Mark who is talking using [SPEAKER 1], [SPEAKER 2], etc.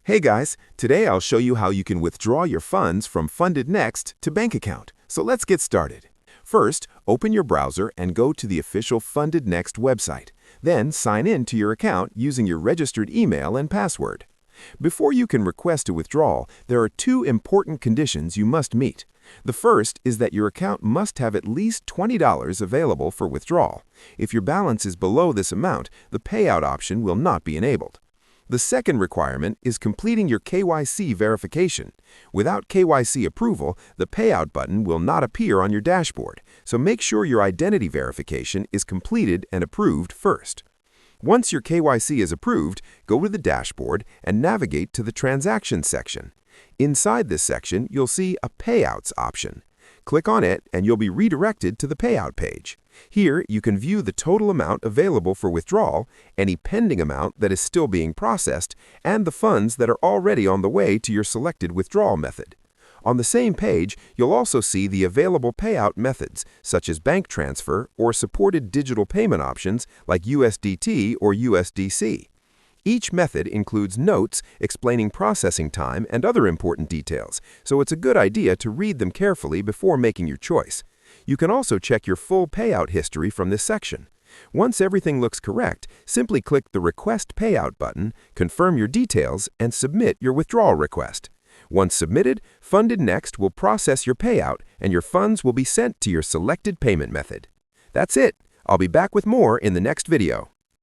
[SPEAKER 1] Hey guys, today I'll show you how you can withdraw your funds from Fundednext to bank account. So let's get started. First, open your browser and go to the official Fundednext website. Then sign in to your account using your registered email and password. Before you can request a withdrawal, there are two important conditions you must meet. The first is that your account must have at least $20 available for withdrawal. If your balance is below this amount, the payout option will not be enabled. The second requirement is completing your KYC verification. Without KYC approval, the payout button will not appear on your dashboard, so make sure your identity verification is completed and approved first. Once your KYC is approved, go to the dashboard and navigate to the Transactions section. Inside this section, you'll see a Payouts option. Click on it and you'll be redirected to the Payout page. Here, you can view the total amount available for withdrawal, any pending amount that is still being processed, and the funds that are already on the way to your selected withdrawal method. On the same page, you'll also see the available payout methods, such as bank transfer or supported digital payment options like USDT or USDC. Each method includes notes explaining processing time and other important details, so it's a good idea to read them carefully before making your choice. You can also check your full payout history from this section. Once everything looks correct, simply click the Request Payout button, confirm your details, and submit your withdrawal request. Once submitted, Fundednext will process your payout and your funds will be sent to your selected payment method. That's it. I'll be back with more in the next video.